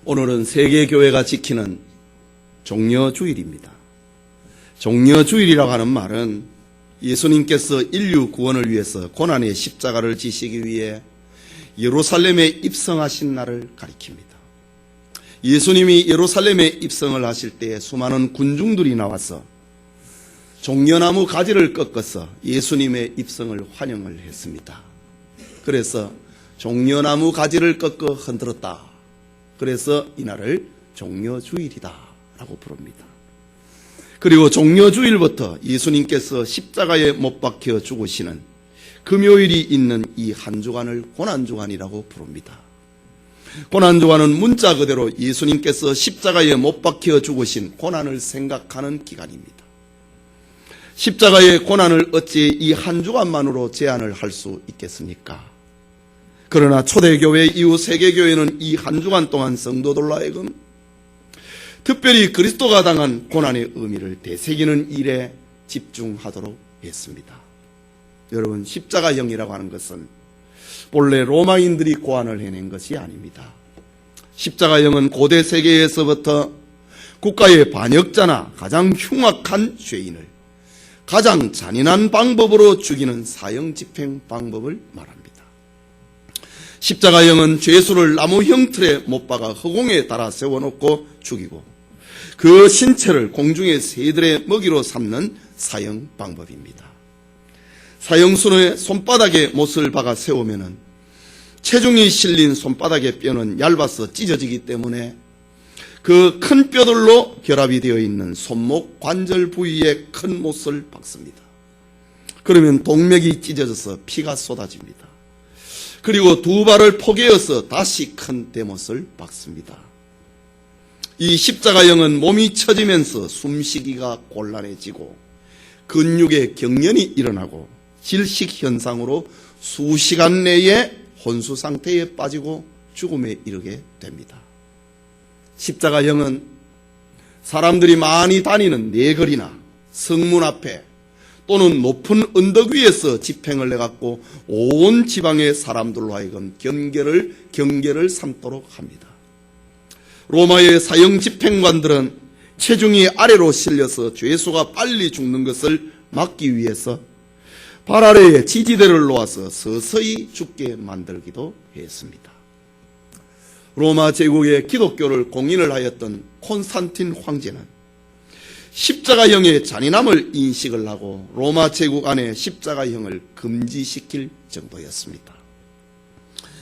오늘은 세계교회가 지키는 종려주일입니다. 종려주일이라고 하는 말은 예수님께서 인류 구원을 위해서 고난의 십자가를 지시기 위해 예루살렘에 입성하신 날을 가리킵니다. 예수님이 예루살렘에 입성을 하실 때에 수많은 군중들이 나와서 종려나무 가지를 꺾어서 예수님의 입성을 환영을 했습니다. 그래서 종려나무 가지를 꺾어 흔들었다. 그래서 이날을 종려주일이다 라고 부릅니다. 그리고 종려주일부터 예수님께서 십자가에 못 박혀 죽으시는 금요일이 있는 이 한 주간을 고난주간이라고 부릅니다. 고난주간은 문자 그대로 예수님께서 십자가에 못 박혀 죽으신 고난을 생각하는 기간입니다. 십자가의 고난을 어찌 이 한 주간만으로 제한을 할 수 있겠습니까? 그러나 초대교회 이후 세계교회는 이 한 주간 동안 성도들로 하여금 특별히 그리스도가 당한 고난의 의미를 되새기는 일에 집중하도록 했습니다. 여러분, 십자가형이라고 하는 것은 본래 로마인들이 고안을 해낸 것이 아닙니다. 십자가형은 고대 세계에서부터 국가의 반역자나 가장 흉악한 죄인을 가장 잔인한 방법으로 죽이는 사형 집행 방법을 말합니다. 십자가형은 죄수를 나무 형틀에 못 박아 허공에 달아 세워놓고 죽이고 그 신체를 공중의 새들의 먹이로 삼는 사형 방법입니다. 사형수의 손바닥에 못을 박아 세우면 체중이 실린 손바닥의 뼈는 얇아서 찢어지기 때문에 그 큰 뼈들로 결합이 되어 있는 손목 관절 부위에 큰 못을 박습니다. 그러면 동맥이 찢어져서 피가 쏟아집니다. 그리고 두 발을 포개어서 다시 큰 대못을 박습니다. 이 십자가형은 몸이 처지면서 숨쉬기가 곤란해지고 근육에 경련이 일어나고 질식 현상으로 수시간 내에 혼수 상태에 빠지고 죽음에 이르게 됩니다. 십자가형은 사람들이 많이 다니는 내거리나 성문 앞에 또는 높은 언덕 위에서 집행을 해갖고 온 지방의 사람들로 하여금 경계를 삼도록 합니다. 로마의 사형 집행관들은 체중이 아래로 실려서 죄수가 빨리 죽는 것을 막기 위해서 발 아래에 지지대를 놓아서 서서히 죽게 만들기도 했습니다. 로마 제국의 기독교를 공인을 하였던 콘스탄틴 황제는 십자가형의 잔인함을 인식을 하고 로마 제국 안에 십자가형을 금지시킬 정도였습니다.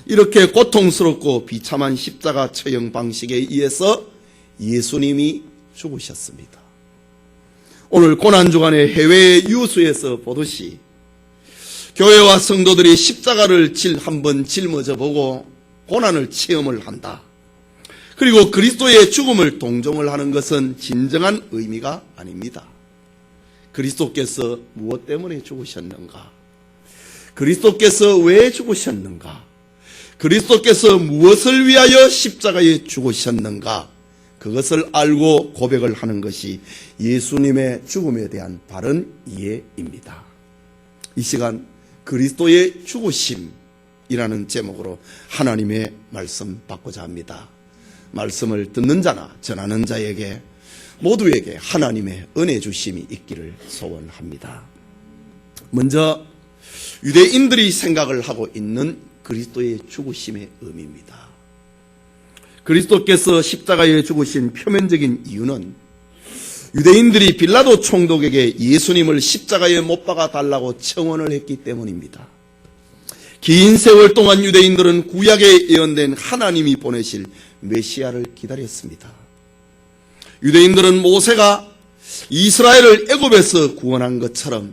이렇게 고통스럽고 비참한 십자가 처형 방식에 의해서 예수님이 죽으셨습니다. 오늘 고난주간의 해외의 유수에서 보듯이 교회와 성도들이 십자가를 한번 짊어져 보고 고난을 체험을 한다. 그리고 그리스도의 죽음을 동정을 하는 것은 진정한 의미가 아닙니다. 그리스도께서 무엇 때문에 죽으셨는가? 그리스도께서 왜 죽으셨는가? 그리스도께서 무엇을 위하여 십자가에 죽으셨는가? 그것을 알고 고백을 하는 것이 예수님의 죽음에 대한 바른 이해입니다. 이 시간 그리스도의 죽으심이라는 제목으로 하나님의 말씀 받고자 합니다. 말씀을 듣는 자나 전하는 자에게 모두에게 하나님의 은혜 주심이 있기를 소원합니다. 먼저 유대인들이 생각을 하고 있는 그리스도의 죽으심의 의미입니다. 그리스도께서 십자가에 죽으신 표면적인 이유는 유대인들이 빌라도 총독에게 예수님을 십자가에 못 박아 달라고 청원을 했기 때문입니다. 긴 세월 동안 유대인들은 구약에 예언된 하나님이 보내실 메시아를 기다렸습니다. 유대인들은 모세가 이스라엘을 애굽에서 구원한 것처럼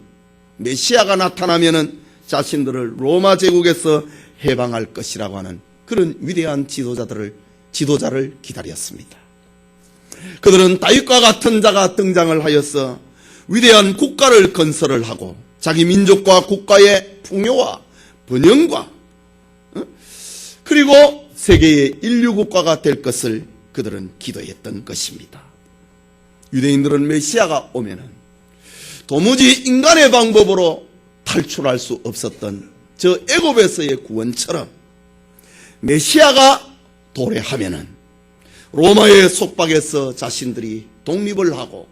메시아가 나타나면은 자신들을 로마 제국에서 해방할 것이라고 하는 그런 위대한 지도자를 기다렸습니다. 그들은 다윗과 같은 자가 등장을 하여서 위대한 국가를 건설을 하고 자기 민족과 국가의 풍요와 번영과 그리고 세계의 인류국가가 될 것을 그들은 기도했던 것입니다. 유대인들은 메시아가 오면은 도무지 인간의 방법으로 탈출할 수 없었던 저 애굽에서의 구원처럼 메시아가 도래하면은 로마의 속박에서 자신들이 독립을 하고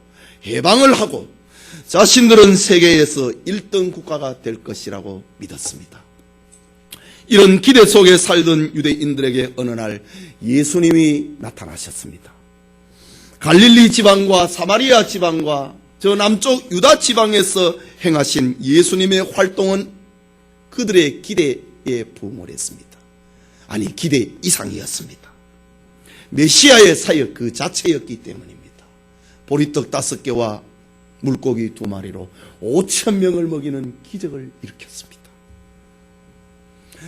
해방을 하고 자신들은 세계에서 1등 국가가 될 것이라고 믿었습니다. 이런 기대 속에 살던 유대인들에게 어느 날 예수님이 나타나셨습니다. 갈릴리 지방과 사마리아 지방과 저 남쪽 유다 지방에서 행하신 예수님의 활동은 그들의 기대에 부응했습니다. 아니, 기대 이상이었습니다. 메시아의 사역 그 자체였기 때문입니다. 보리떡 5개와 물고기 2마리로 5,000명을 먹이는 기적을 일으켰습니다.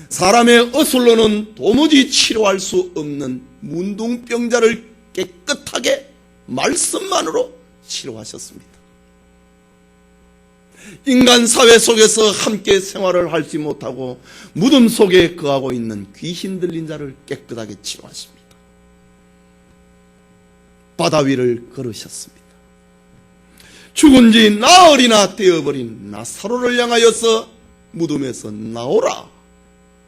사람의 어술로는 도무지 치료할 수 없는 문둥병자를 깨끗하게 말씀만으로 치료하셨습니다. 인간 사회 속에서 함께 생활을 하지 못하고 무덤 속에 거하고 있는 귀신 들린 자를 깨끗하게 치료하십니다. 바다 위를 걸으셨습니다. 죽은 지 나흘이나 되어버린 나사로를 향하여서 무덤에서 나오라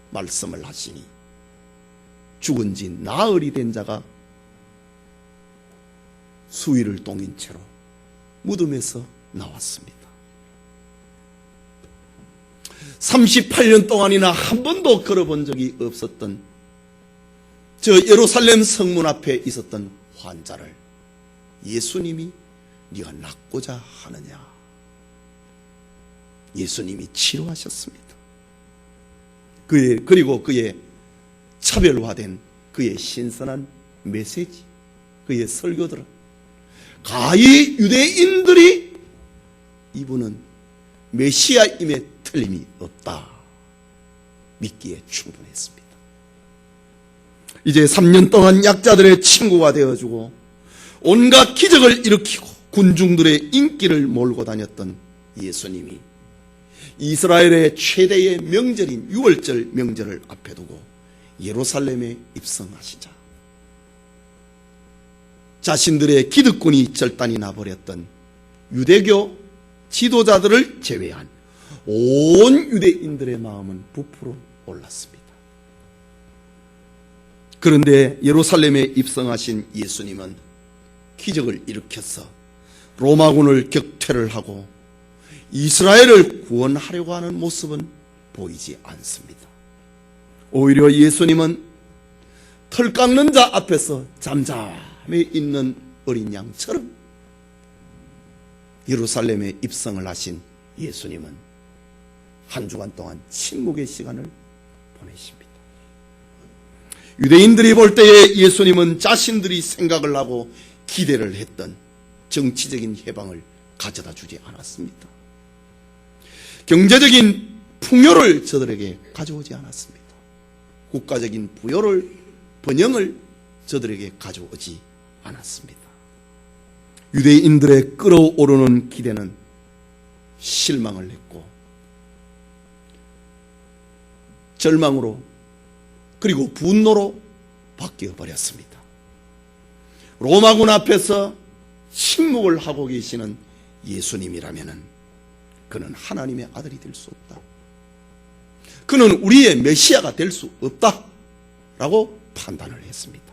말씀을 하시니 죽은 지 나흘이 된 자가 수위를 동인 채로 무덤에서 나왔습니다. 38년 동안이나 한 번도 걸어본 적이 없었던 저 예루살렘 성문 앞에 있었던 환자를 예수님이 네가 낫고자 하느냐, 예수님이 치료하셨습니다. 그리고 그의 차별화된 그의 신선한 메시지, 그의 설교들은 가히 유대인들이 이분은 메시아임에 틀림이 없다 믿기에 충분했습니다. 이제 3년 동안 약자들의 친구가 되어주고 온갖 기적을 일으키고 군중들의 인기를 몰고 다녔던 예수님이 이스라엘의 최대의 명절인 유월절 명절을 앞에 두고 예루살렘에 입성하시자 자신들의 기득권이 절단이 나버렸던 유대교 지도자들을 제외한 온 유대인들의 마음은 부풀어 올랐습니다. 그런데 예루살렘에 입성하신 예수님은 기적을 일으켜서 로마군을 격퇴를 하고 이스라엘을 구원하려고 하는 모습은 보이지 않습니다. 오히려 예수님은 털 깎는 자 앞에서 잠잠해 있는 어린 양처럼 예루살렘에 입성을 하신 예수님은 한 주간 동안 침묵의 시간을 보내십니다. 유대인들이 볼 때에 예수님은 자신들이 생각을 하고 기대를 했던 정치적인 해방을 가져다 주지 않았습니다. 경제적인 풍요를 저들에게 가져오지 않았습니다. 국가적인 번영을 저들에게 가져오지 않았습니다. 유대인들의 끓어오르는 기대는 실망을 했고 절망으로 그리고 분노로 바뀌어 버렸습니다. 로마군 앞에서 침묵을 하고 계시는 예수님이라면 그는 하나님의 아들이 될 수 없다. 그는 우리의 메시아가 될 수 없다라고 판단을 했습니다.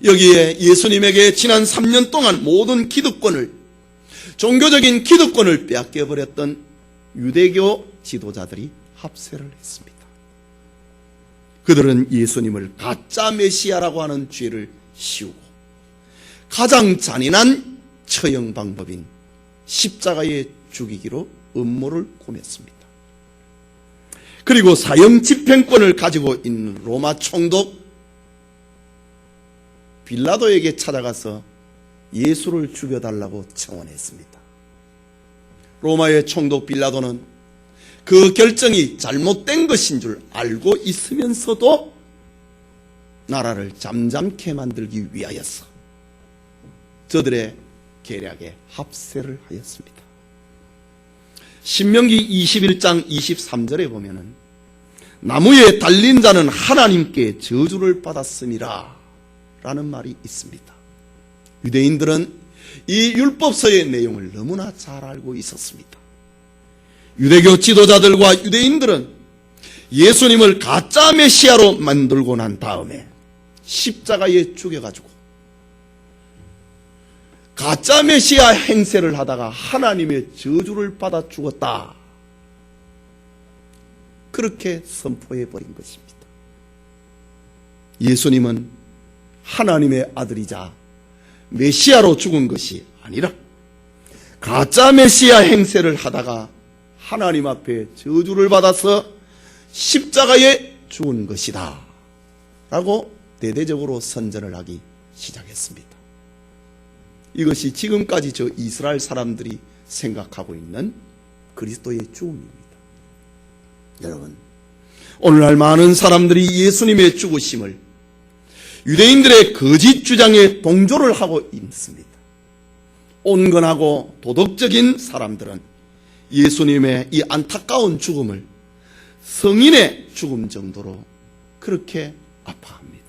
여기에 예수님에게 지난 3년 동안 모든 기득권을, 종교적인 기득권을 빼앗겨버렸던 유대교 지도자들이 합세를 했습니다. 그들은 예수님을 가짜 메시아라고 하는 죄를 씌우고 가장 잔인한 처형 방법인 십자가에 죽이기로 음모를 꾸몄습니다. 그리고 사형 집행권을 가지고 있는 로마 총독 빌라도에게 찾아가서 예수를 죽여달라고 청원했습니다. 로마의 총독 빌라도는 그 결정이 잘못된 것인 줄 알고 있으면서도 나라를 잠잠케 만들기 위하여서 저들의 계략에 합세를 하였습니다. 신명기 21장 23절에 보면은 나무에 달린 자는 하나님께 저주를 받았음이라 라는 말이 있습니다. 유대인들은 이 율법서의 내용을 너무나 잘 알고 있었습니다. 유대교 지도자들과 유대인들은 예수님을 가짜 메시아로 만들고 난 다음에 십자가에 죽여가지고 가짜 메시아 행세를 하다가 하나님의 저주를 받아 죽었다. 그렇게 선포해버린 것입니다. 예수님은 하나님의 아들이자 메시아로 죽은 것이 아니라 가짜 메시아 행세를 하다가 하나님 앞에 저주를 받아서 십자가에 죽은 것이다 라고 대대적으로 선전을 하기 시작했습니다. 이것이 지금까지 저 이스라엘 사람들이 생각하고 있는 그리스도의 죽음입니다. 여러분, 오늘날 많은 사람들이 예수님의 죽으심을 유대인들의 거짓 주장에 동조를 하고 있습니다. 온건하고 도덕적인 사람들은 예수님의 이 안타까운 죽음을 성인의 죽음 정도로 그렇게 아파합니다.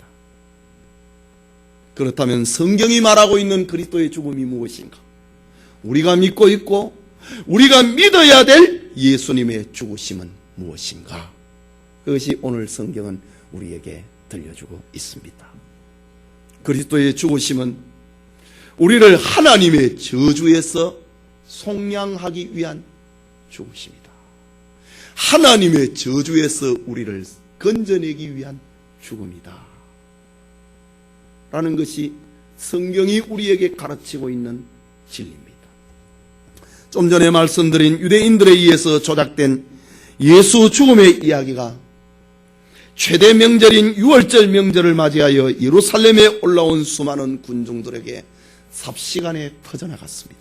그렇다면 성경이 말하고 있는 그리스도의 죽음이 무엇인가? 우리가 믿고 있고 우리가 믿어야 될 예수님의 죽으심은 무엇인가? 그것이 오늘 성경은 우리에게 들려주고 있습니다. 그리스도의 죽으심은 우리를 하나님의 저주에서 속량하기 위한 죽으심이다. 하나님의 저주에서 우리를 건져내기 위한 죽음이다 라는 것이 성경이 우리에게 가르치고 있는 진리입니다. 좀 전에 말씀드린 유대인들에 의해서 조작된 예수 죽음의 이야기가 최대 명절인 유월절 명절을 맞이하여 예루살렘에 올라온 수많은 군중들에게 삽시간에 퍼져나갔습니다.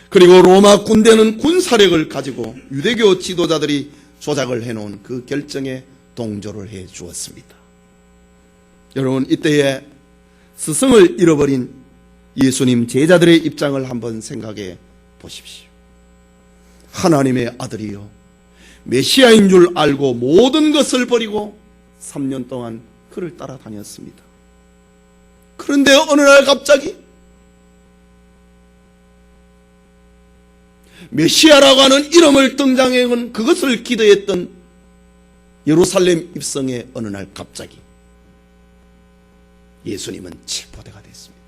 그리고 로마 군대는 군사력을 가지고 유대교 지도자들이 조작을 해놓은 그 결정에 동조를 해 주었습니다. 여러분, 이때에 스승을 잃어버린 예수님 제자들의 입장을 한번 생각해 보십시오. 하나님의 아들이요 메시아인 줄 알고 모든 것을 버리고 3년 동안 그를 따라다녔습니다. 그런데 어느 날 갑자기 메시아라고 하는 이름을 등장해온 그것을 기대했던 예루살렘 입성의 어느 날 갑자기 예수님은 체포대가 됐습니다.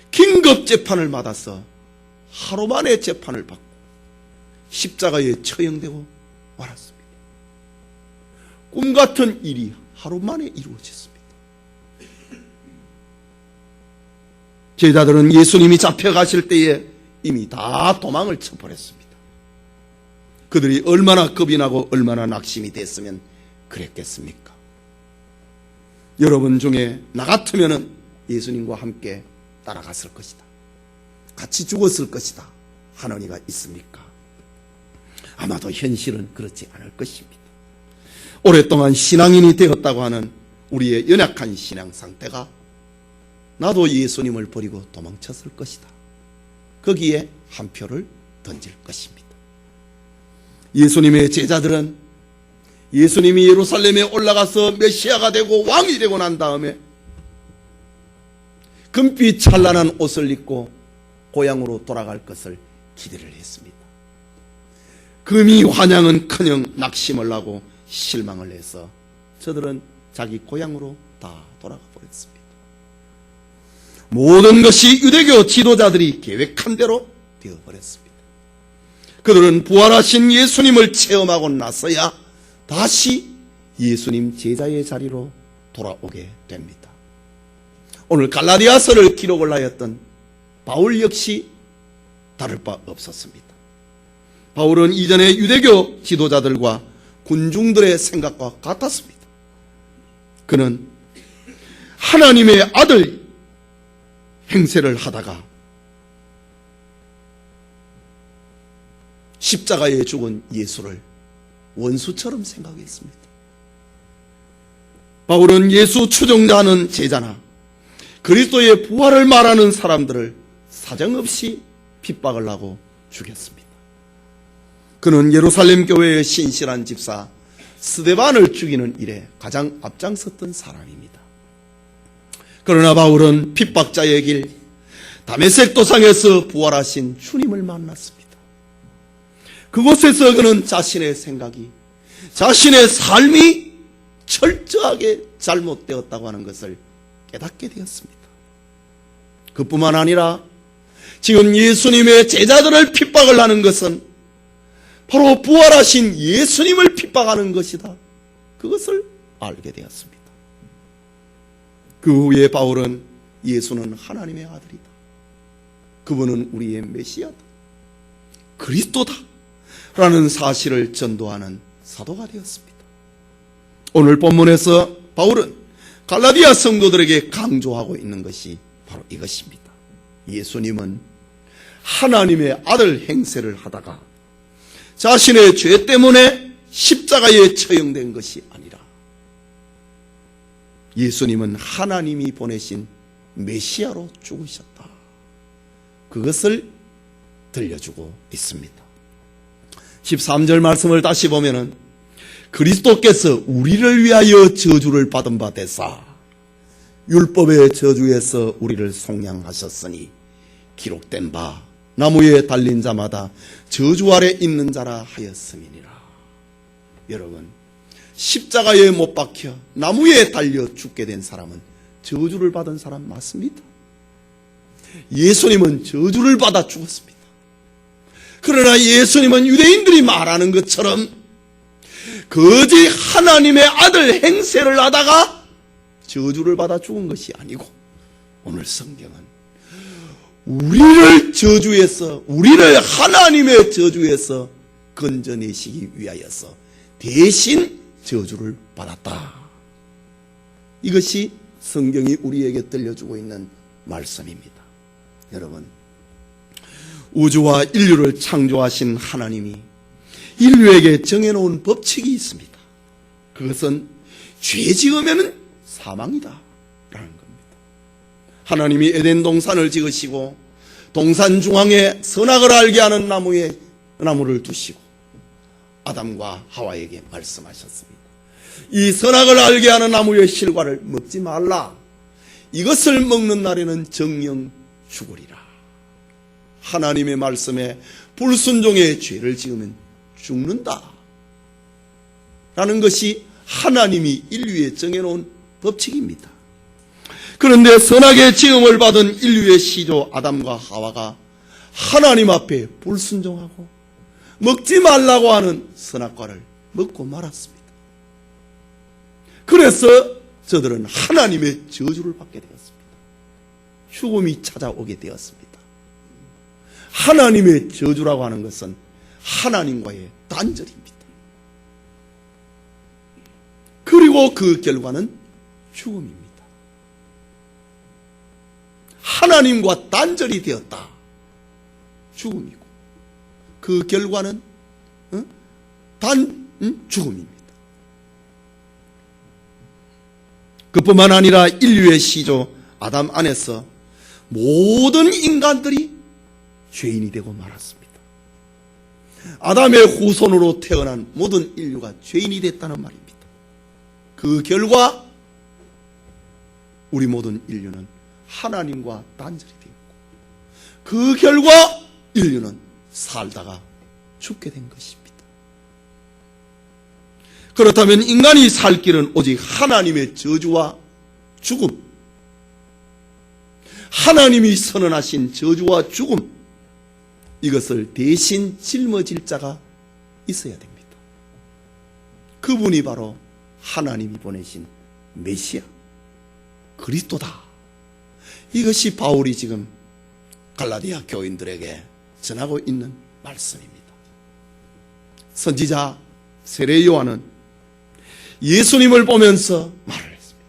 긴급 재판을 받아서 하루 만에 재판을 받고 십자가에 처형되고 말았습니다. 꿈같은 일이 하루 만에 이루어졌습니다. 제자들은 예수님이 잡혀가실 때에 이미 다 도망을 쳐버렸습니다. 그들이 얼마나 겁이 나고 얼마나 낙심이 됐으면 그랬겠습니까? 여러분 중에 나 같으면 예수님과 함께 따라갔을 것이다, 같이 죽었을 것이다 하는 이가 있습니까? 아마도 현실은 그렇지 않을 것입니다. 오랫동안 신앙인이 되었다고 하는 우리의 연약한 신앙 상태가 나도 예수님을 버리고 도망쳤을 것이다, 거기에 한 표를 던질 것입니다. 예수님의 제자들은 예수님이 예루살렘에 올라가서 메시아가 되고 왕이 되고 난 다음에 금빛 찬란한 옷을 입고 고향으로 돌아갈 것을 기대를 했습니다. 금이 환영은커녕 낙심을 하고 실망을 해서 저들은 자기 고향으로 다 돌아가 버렸습니다. 모든 것이 유대교 지도자들이 계획한 대로 되어버렸습니다. 그들은 부활하신 예수님을 체험하고 나서야 다시 예수님 제자의 자리로 돌아오게 됩니다. 오늘 갈라디아서를 기록을 하였던 바울 역시 다를 바 없었습니다. 바울은 이전에 유대교 지도자들과 군중들의 생각과 같았습니다. 그는 하나님의 아들 행세를 하다가 십자가에 죽은 예수를 원수처럼 생각했습니다. 바울은 예수 추종자는 제자나 그리스도의 부활을 말하는 사람들을 사정없이 핍박을 하고 죽였습니다. 그는 예루살렘 교회의 신실한 집사 스데반을 죽이는 일에 가장 앞장섰던 사람입니다. 그러나 바울은 핍박자의 길 다메섹 도상에서 부활하신 주님을 만났습니다. 그곳에서 그는 자신의 생각이, 자신의 삶이 철저하게 잘못되었다고 하는 것을 깨닫게 되었습니다. 그뿐만 아니라 지금 예수님의 제자들을 핍박을 하는 것은 바로 부활하신 예수님을 핍박하는 것이다. 그것을 알게 되었습니다. 그 후에 바울은 예수는 하나님의 아들이다. 그분은 우리의 메시아다. 그리스도다. 라는 사실을 전도하는 사도가 되었습니다. 오늘 본문에서 바울은 갈라디아 성도들에게 강조하고 있는 것이 바로 이것입니다. 예수님은 하나님의 아들 행세를 하다가 자신의 죄 때문에 십자가에 처형된 것이 아니라 예수님은 하나님이 보내신 메시아로 죽으셨다. 그것을 들려주고 있습니다. 13절 말씀을 다시 보면은 그리스도께서 우리를 위하여 저주를 받은 바 되사 율법의 저주에서 우리를 속량하셨으니 기록된 바 나무에 달린 자마다 저주 아래 있는 자라 하였음이니라. 여러분, 십자가에 못 박혀 나무에 달려 죽게 된 사람은 저주를 받은 사람 맞습니다. 예수님은 저주를 받아 죽었습니다. 그러나 예수님은 유대인들이 말하는 것처럼 거짓 하나님의 아들 행세를 하다가 저주를 받아 죽은 것이 아니고 오늘 성경은 우리를 저주해서, 우리를 하나님의 저주에서 건져내시기 위하여서 대신 저주를 받았다. 이것이 성경이 우리에게 들려주고 있는 말씀입니다. 여러분, 우주와 인류를 창조하신 하나님이 인류에게 정해놓은 법칙이 있습니다. 그것은 죄 지으면 사망이다 라는 겁니다. 하나님이 에덴 동산을 지으시고 동산 중앙에 선악을 알게 하는 나무를 두시고 아담과 하와에게 말씀하셨습니다. 이 선악을 알게 하는 나무의 실과를 먹지 말라. 이것을 먹는 날에는 정령 죽으리라. 하나님의 말씀에 불순종의 죄를 지으면 죽는다 라는 것이 하나님이 인류에 정해놓은 법칙입니다. 그런데 선악의 지음을 받은 인류의 시조 아담과 하와가 하나님 앞에 불순종하고 먹지 말라고 하는 선악과를 먹고 말았습니다. 그래서 저들은 하나님의 저주를 받게 되었습니다. 죽음이 찾아오게 되었습니다. 하나님의 저주라고 하는 것은 하나님과의 단절입니다. 그리고 그 결과는 죽음입니다. 하나님과 단절이 되었다. 죽음이고 그 결과는 죽음입니다. 그뿐만 아니라 인류의 시조 아담 안에서 모든 인간들이 죄인이 되고 말았습니다. 아담의 후손으로 태어난 모든 인류가 죄인이 됐다는 말입니다. 그 결과 우리 모든 인류는 하나님과 단절이 되었고 그 결과 인류는 살다가 죽게 된 것입니다. 그렇다면 인간이 살 길은 오직 하나님의 저주와 죽음, 하나님이 선언하신 저주와 죽음, 이것을 대신 짊어질 자가 있어야 됩니다. 그분이 바로 하나님이 보내신 메시아 그리스도다. 이것이 바울이 지금 갈라디아 교인들에게 전하고 있는 말씀입니다. 선지자 세례 요한은 예수님을 보면서 말을 했습니다.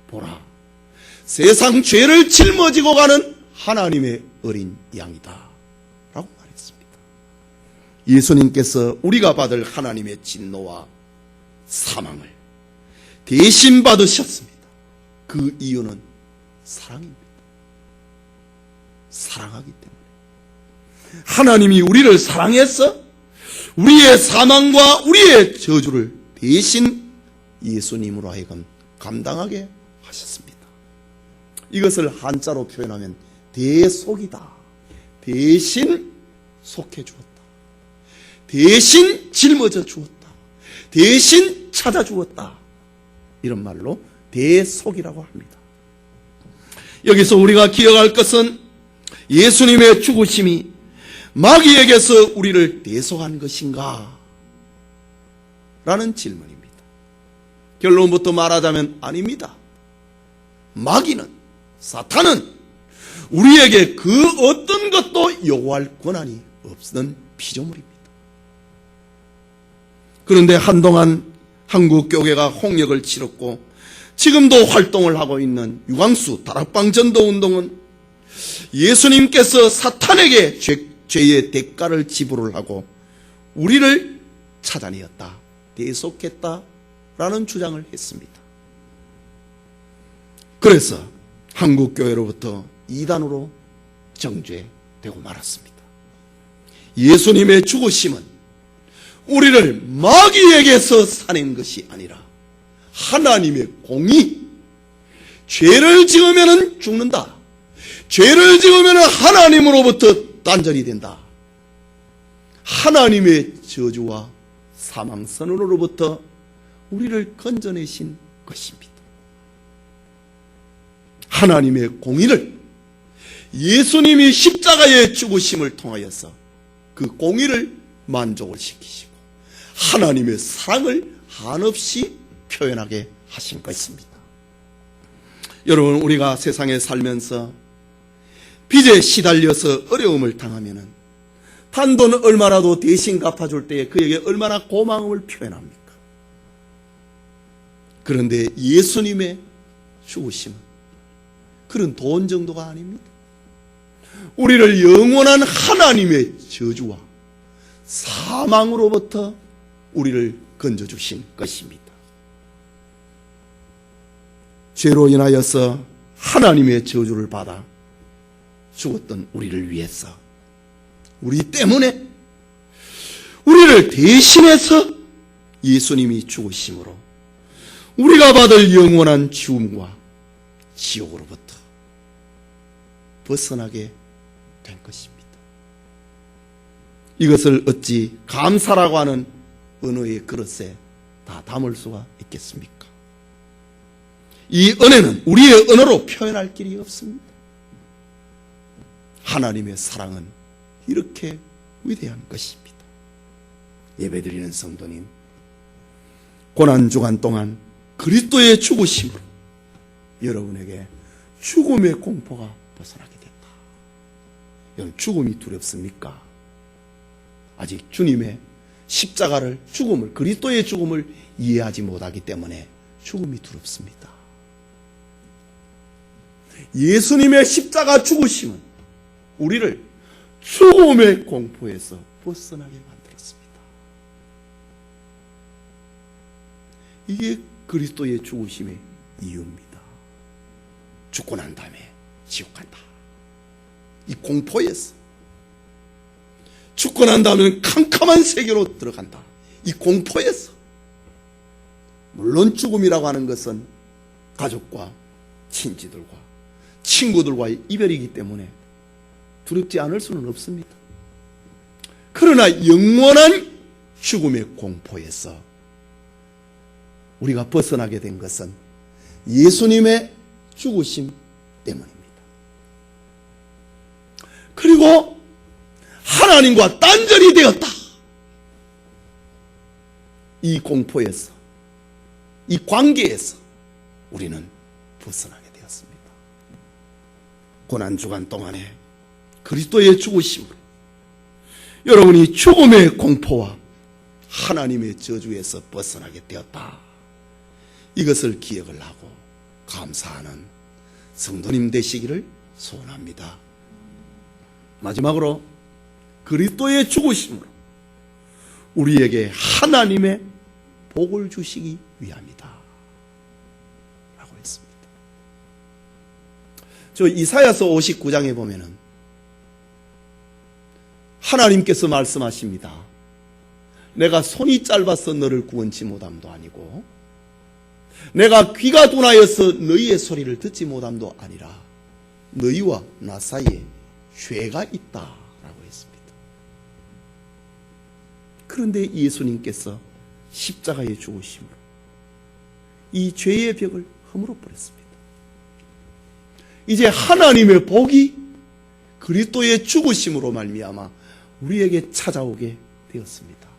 보라, 세상 죄를 짊어지고 가는 하나님의 어린 양이다 라고 말했습니다. 예수님께서 우리가 받을 하나님의 진노와 사망을 대신 받으셨습니다. 그 이유는 사랑입니다. 사랑하기 때문에 하나님이 우리를 사랑해서 우리의 사망과 우리의 저주를 대신 예수님으로 하여금 감당하게 하셨습니다. 이것을 한자로 표현하면 대속이다. 대신 속해 주었다. 대신 짊어져 주었다. 대신 찾아주었다. 이런 말로 대속이라고 합니다. 여기서 우리가 기억할 것은 예수님의 죽으심이 마귀에게서 우리를 대속한 것인가? 라는 질문입니다. 결론부터 말하자면 아닙니다. 마귀는, 사탄은 우리에게 그 어떤 것도 요구할 권한이 없는 피조물입니다. 그런데 한동안 한국 교회가 홍역을 치렀고 지금도 활동을 하고 있는 유광수 다락방 전도 운동은 예수님께서 사탄에게 죄의 대가를 지불을 하고 우리를 찾아내었다, 대속했다라는 주장을 했습니다. 그래서 한국 교회로부터 이단으로 정죄되고 말았습니다. 예수님의 죽으심은 우리를 마귀에게서 사낸 것이 아니라 하나님의 공의, 죄를 지으면 죽는다, 죄를 지으면 하나님으로부터 단절이 된다, 하나님의 저주와 사망선언으로부터 우리를 건져내신 것입니다. 하나님의 공의를, 예수님이 십자가의 죽으심을 통하여서 그 공의를 만족을 시키시고 하나님의 사랑을 한없이 표현하게 하신 것입니다. 여러분, 우리가 세상에 살면서 빚에 시달려서 어려움을 당하면 단돈 얼마라도 대신 갚아줄 때에 그에게 얼마나 고마움을 표현합니까? 그런데 예수님의 죽으심은 그런 돈 정도가 아닙니다. 우리를 영원한 하나님의 저주와 사망으로부터 우리를 건져주신 것입니다. 죄로 인하여서 하나님의 저주를 받아 죽었던 우리를 위해서, 우리 때문에 우리를 대신해서 예수님이 죽으심으로 우리가 받을 영원한 죽음과 지옥으로부터 벗어나게 된 것입니다. 이것을 어찌 감사라고 하는 언어의 그릇에 다 담을 수가 있겠습니까? 이 은혜는 우리의 언어로 표현할 길이 없습니다. 하나님의 사랑은 이렇게 위대한 것입니다. 예배드리는 성도님, 고난주간 동안 그리스도의 죽으심으로 여러분에게 죽음의 공포가 벗어나게 됐다. 여러분, 죽음이 두렵습니까? 아직 주님의 십자가를, 죽음을, 그리스도의 죽음을 이해하지 못하기 때문에 죽음이 두렵습니다. 예수님의 십자가 죽으심은 우리를 죽음의 공포에서 벗어나게 만들었습니다. 이게 그리스도의 죽으심의 이유입니다. 죽고 난 다음에 지옥 간다, 이 공포에서. 죽고 난 다음에 캄캄한 세계로 들어간다, 이 공포에서. 물론 죽음이라고 하는 것은 가족과 친지들과 친구들과의 이별이기 때문에 두렵지 않을 수는 없습니다. 그러나 영원한 죽음의 공포에서 우리가 벗어나게 된 것은 예수님의 죽으심 때문입니다. 그리고 하나님과 단절이 되었다. 이 공포에서, 이 관계에서 우리는 벗어나게 되었습니다. 고난주간 동안에 그리스도의 죽으심으로 여러분이 죽음의 공포와 하나님의 저주에서 벗어나게 되었다. 이것을 기억을 하고 감사하는 성도님 되시기를 소원합니다. 마지막으로 그리스도의 죽으심으로 우리에게 하나님의 복을 주시기 위함이다 라고 했습니다. 저 이사야서 59장에 보면은 하나님께서 말씀하십니다. 내가 손이 짧아서 너를 구원치 못함도 아니고 내가 귀가 둔하여서 너희의 소리를 듣지 못함도 아니라 너희와 나 사이에 죄가 있다라고 했습니다. 그런데 예수님께서 십자가에 죽으심으로 이 죄의 벽을 허물어 버렸습니다. 이제 하나님의 복이 그리스도의 죽으심으로 말미암아 우리에게 찾아오게 되었습니다.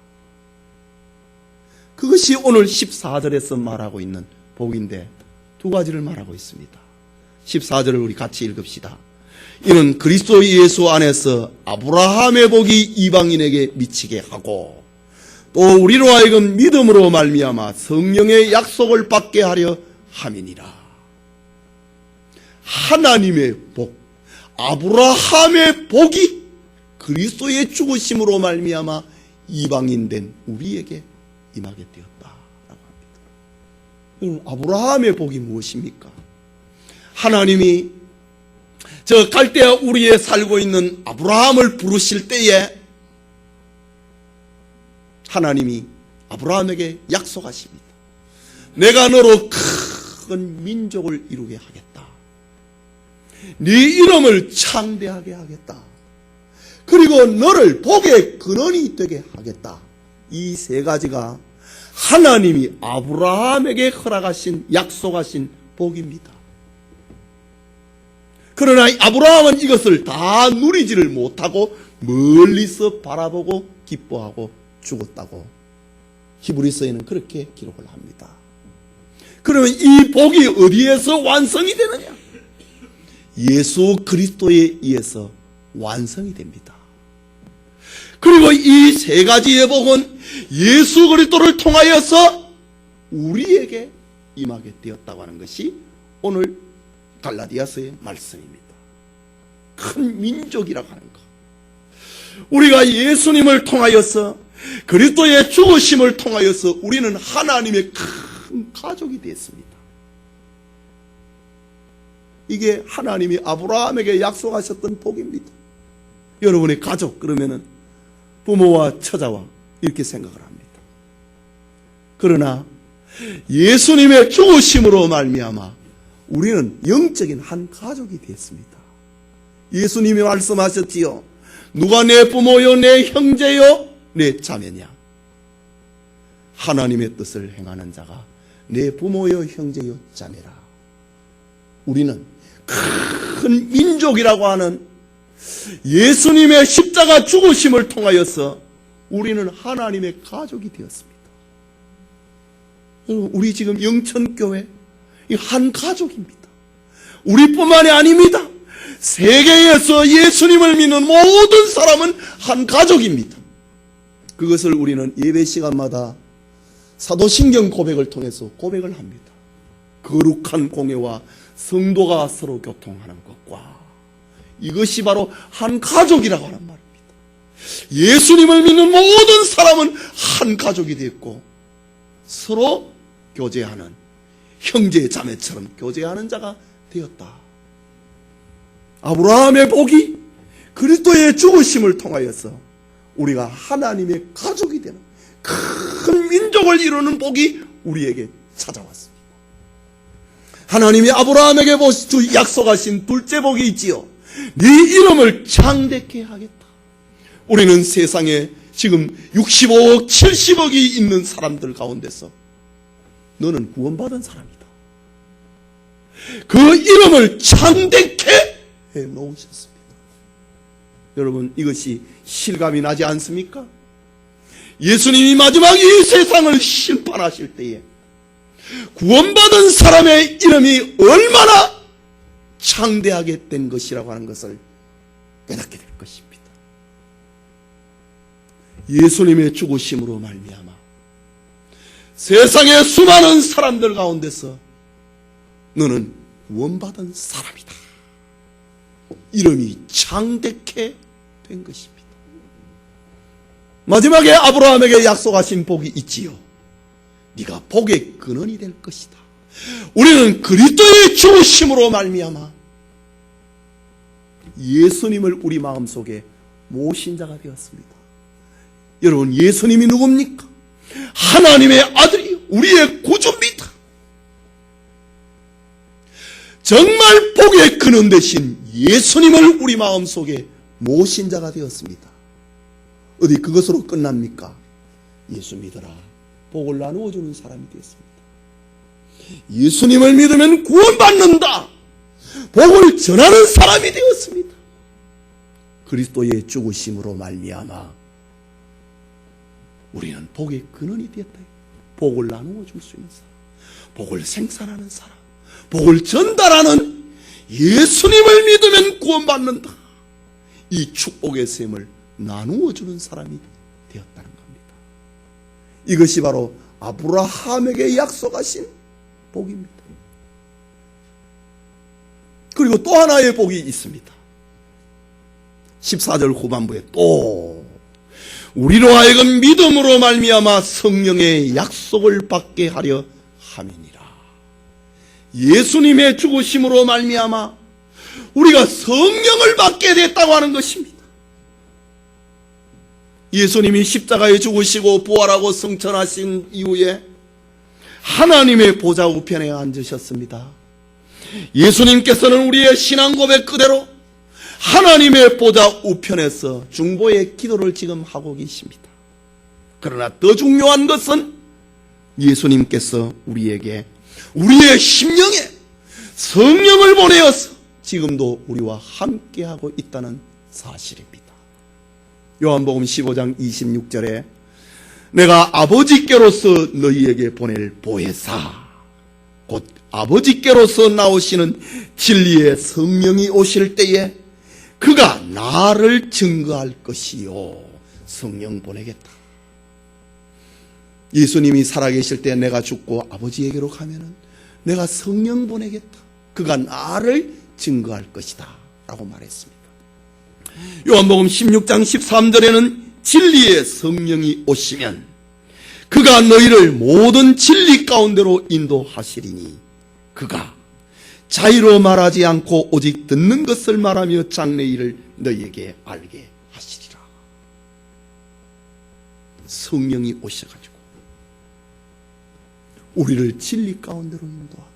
그것이 오늘 14절에서 말하고 있는 복인데 두 가지를 말하고 있습니다. 14절을 우리 같이 읽읍시다. 이는 그리스도 예수 안에서 아브라함의 복이 이방인에게 미치게 하고 또 우리로 하여금 믿음으로 말미암아 성령의 약속을 받게 하려 함이니라. 하나님의 복, 아브라함의 복이 그리스도의 죽으심으로 말미암아 이방인 된 우리에게 임하게 되었다라고 합니다. 아브라함의 복이 무엇입니까? 하나님이 저 갈대아 우리에 살고 있는 아브라함을 부르실 때에 하나님이 아브라함에게 약속하십니다. 내가 너로 큰 민족을 이루게 하겠다. 네 이름을 창대하게 하겠다. 그리고 너를 복의 근원이 되게 하겠다. 이 세 가지가 하나님이 아브라함에게 허락하신 약속하신 복입니다. 그러나 아브라함은 이것을 다 누리지를 못하고 멀리서 바라보고 기뻐하고 죽었다고 히브리서에는 그렇게 기록을 합니다. 그러면 이 복이 어디에서 완성이 되느냐? 예수 그리스도에 의해서 완성이 됩니다. 그리고 이 세 가지의 복은 예수 그리스도를 통하여서 우리에게 임하게 되었다고 하는 것이 오늘 갈라디아서의 말씀입니다. 큰 민족이라고 하는 것. 우리가 예수님을 통하여서 그리스도의 죽으심을 통하여서 우리는 하나님의 큰 가족이 되었습니다. 이게 하나님이 아브라함에게 약속하셨던 복입니다. 여러분의 가족 그러면은 부모와 처자와 이렇게 생각을 합니다. 그러나 예수님의 죽으심으로 말미암아 우리는 영적인 한 가족이 되었습니다. 예수님이 말씀하셨지요. 누가 내 부모요 내 형제요 내 자매냐. 하나님의 뜻을 행하는 자가 내 부모요 형제요 자매라. 우리는 큰 민족이라고 하는 예수님의 십자가 죽으심을 통하여서 우리는 하나님의 가족이 되었습니다. 우리 지금 영천교회 한 가족입니다. 우리뿐만이 아닙니다. 세계에서 예수님을 믿는 모든 사람은 한 가족입니다. 그것을 우리는 예배 시간마다 사도신경 고백을 통해서 고백을 합니다. 거룩한 공예와 성도가 서로 교통하는 것과 이것이 바로 한 가족이라고 하는 말입니다. 예수님을 믿는 모든 사람은 한 가족이 되었고 서로 교제하는 형제 자매처럼 교제하는 자가 되었다. 아브라함의 복이 그리스도의 죽으심을 통하여서 우리가 하나님의 가족이 되는 큰 민족을 이루는 복이 우리에게 찾아왔습니다. 하나님이 아브라함에게 약속하신 둘째 복이 있지요. 네 이름을 창대케 하겠다. 우리는 세상에 지금 65억 70억이 있는 사람들 가운데서 너는 구원받은 사람이다. 그 이름을 창대케 해 놓으셨습니다. 여러분 이것이 실감이 나지 않습니까? 예수님이 마지막 이 세상을 심판하실 때에 구원받은 사람의 이름이 얼마나 창대하게 된 것이라고 하는 것을 깨닫게 될 것입니다. 예수님의 죽으심으로 말미암아 세상의 수많은 사람들 가운데서 너는 구원받은 사람이다. 이름이 창대케 된 것입니다. 마지막에 아브라함에게 약속하신 복이 있지요. 네가 복의 근원이 될 것이다. 우리는 그리스도의 죽으심으로 말미암아 예수님을 우리 마음속에 모신 자가 되었습니다. 여러분 예수님이 누굽니까? 하나님의 아들이 우리의 구주입니다. 정말 복의 근원 되신 예수님을 우리 마음속에 모신 자가 되었습니다. 어디 그것으로 끝납니까? 예수 믿어라. 복을 나누어 주는 사람이 되었습니다. 예수님을 믿으면 구원받는다. 복을 전하는 사람이 되었습니다. 그리스도의 죽으심으로 말미암아 우리는 복의 근원이 되었다. 복을 나누어 줄 수 있는 사람, 복을 생산하는 사람, 복을 전달하는, 예수님을 믿으면 구원받는다. 이 축복의 셈을 나누어 주는 사람이 되었다는 겁니다. 이것이 바로 아브라함에게 약속하신 복입니다. 그리고 또 하나의 복이 있습니다. 14절 후반부에 또 우리로 하여금 믿음으로 말미암아 성령의 약속을 받게 하려 함이니라. 예수님의 죽으심으로 말미암아 우리가 성령을 받게 됐다고 하는 것입니다. 예수님이 십자가에 죽으시고 부활하고 승천하신 이후에 하나님의 보좌 우편에 앉으셨습니다. 예수님께서는 우리의 신앙 고백 그대로 하나님의 보좌 우편에서 중보의 기도를 지금 하고 계십니다. 그러나 더 중요한 것은 예수님께서 우리에게 우리의 심령에 성령을 보내어서 지금도 우리와 함께하고 있다는 사실입니다. 요한복음 15장 26절에 내가 아버지께로서 너희에게 보낼 보혜사, 곧 아버지께로서 나오시는 진리의 성령이 오실 때에 그가 나를 증거할 것이요. 성령 보내겠다. 예수님이 살아계실 때 내가 죽고 아버지에게로 가면은 내가 성령 보내겠다. 그가 나를 증거할 것이다. 라고 말했습니다. 요한복음 16장 13절에는 진리의 성령이 오시면 그가 너희를 모든 진리 가운데로 인도하시리니 그가 자의로 말하지 않고 오직 듣는 것을 말하며 장래 일을 너희에게 알게 하시리라. 성령이 오셔가지고 우리를 진리 가운데로 인도하고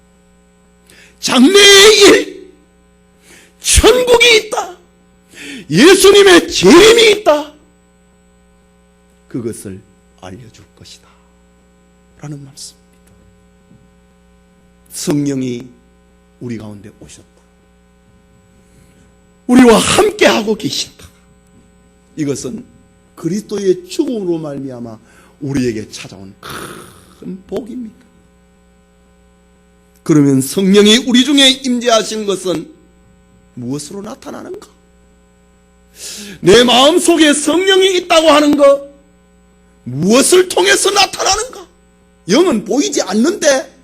장래의 일, 천국이 있다, 예수님의 재림이 있다, 그것을 알려줄 것이다 라는 말씀입니다. 성령이 우리 가운데 오셨다. 우리와 함께하고 계신다. 이것은 그리스도의 죽음으로 말미암아 우리에게 찾아온 큰 복입니다. 그러면 성령이 우리 중에 임재하신 것은 무엇으로 나타나는가? 내 마음속에 성령이 있다고 하는 것, 무엇을 통해서 나타나는가? 영은 보이지 않는데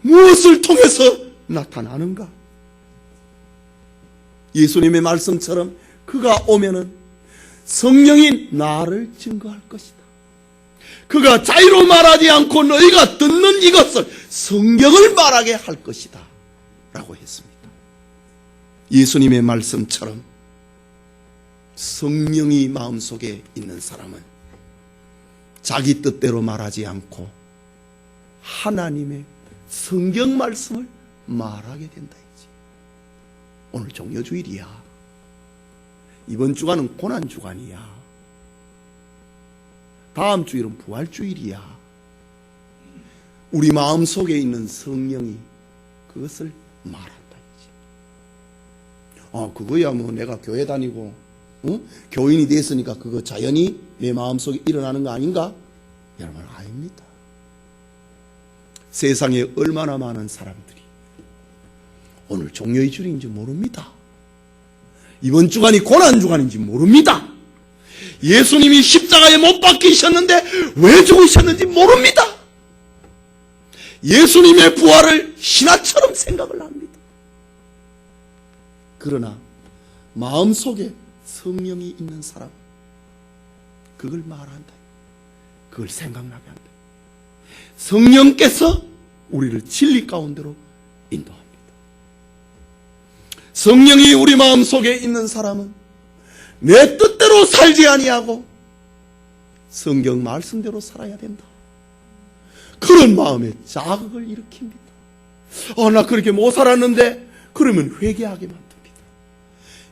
무엇을 통해서 나타나는가? 예수님의 말씀처럼 그가 오면은 성령이 나를 증거할 것이다. 그가 자의로 말하지 않고 너희가 듣는 이것을 성경을 말하게 할 것이다 라고 했습니다. 예수님의 말씀처럼 성령이 마음속에 있는 사람은 자기 뜻대로 말하지 않고 하나님의 성경 말씀을 말하게 된다. 오늘 종려주일이야. 이번 주간은 고난주간이야. 다음 주일은 부활주일이야. 우리 마음속에 있는 성령이 그것을 말한다. 그거야 뭐 내가 교회 다니고 교인이 됐으니까 그거 자연히 내 마음속에 일어나는 거 아닌가? 여러분 아닙니다. 세상에 얼마나 많은 사람들이 오늘 종료의 주일인지 모릅니다. 이번 주간이 고난주간인지 모릅니다. 예수님이 십자가에 못 박히셨는데 왜 죽으셨는지 모릅니다. 예수님의 부활을 신화처럼 생각을 합니다. 그러나 마음속에 성령이 있는 사람, 그걸 말한다. 그걸 생각나게 한다. 성령께서 우리를 진리 가운데로 인도합니다. 성령이 우리 마음속에 있는 사람은 내 뜻대로 살지 아니하고 성경 말씀대로 살아야 된다. 그런 마음에 자극을 일으킵니다. 나 그렇게 못 살았는데 그러면 회개하게 만듭니다.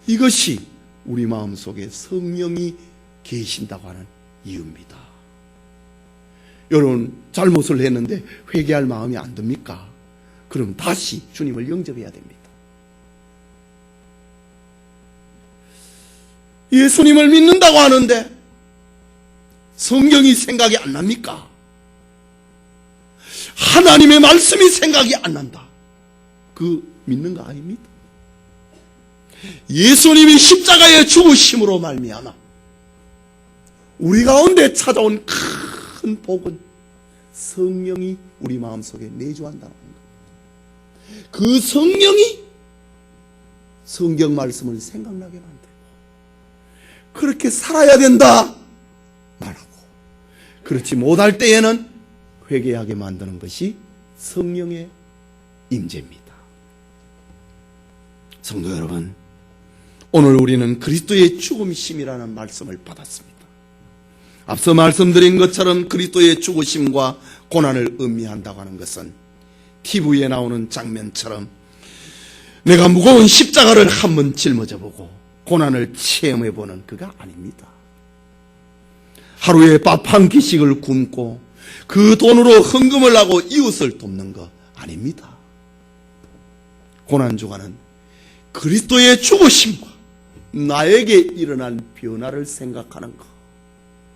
이것이 우리 마음속에 성령이 계신다고 하는 이유입니다. 여러분 잘못을 했는데 회개할 마음이 안 듭니까? 그럼 다시 주님을 영접해야 됩니다. 예수님을 믿는다고 하는데 성경이 생각이 안 납니까? 하나님의 말씀이 생각이 안 난다. 그 믿는 거 아닙니다. 예수님이 십자가에 죽으심으로 말미암아 우리 가운데 찾아온 큰 복은 성령이 우리 마음속에 내주한다는 겁니다. 그 성령이 성경 말씀을 생각나게 만들고 그렇게 살아야 된다 말하고, 그렇지 못할 때에는 회개하게 만드는 것이 성령의 임재입니다. 성도 여러분, 오늘 우리는 그리스도의 죽음심이라는 말씀을 받았습니다. 앞서 말씀드린 것처럼 그리스도의 죽으심과 고난을 의미한다고 하는 것은 TV에 나오는 장면처럼 내가 무거운 십자가를 한번 짊어져 보고 고난을 체험해 보는 그가 아닙니다. 하루에 밥 한 끼씩을 굶고 그 돈으로 헌금을 하고 이웃을 돕는 거 아닙니다. 고난주간은 그리스도의 죽으심과 나에게 일어난 변화를 생각하는 것,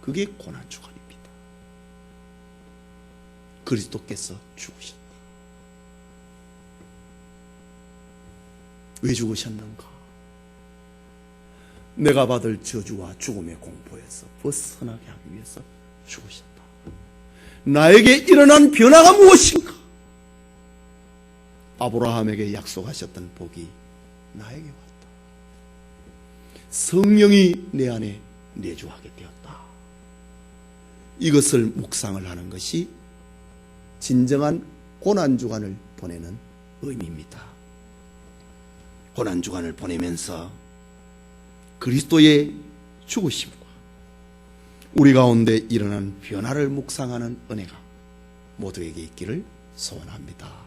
그게 고난주간입니다. 그리스도께서 죽으셨다. 왜 죽으셨는가? 내가 받을 저주와 죽음의 공포에서 벗어나게 하기 위해서 죽으셨다. 나에게 일어난 변화가 무엇인가? 아브라함에게 약속하셨던 복이 나에게 왔다. 성령이 내 안에 내주하게 되었다. 이것을 묵상을 하는 것이 진정한 고난주간을 보내는 의미입니다. 고난주간을 보내면서 그리스도의 죽으심과 우리 가운데 일어난 변화를 묵상하는 은혜가 모두에게 있기를 소원합니다.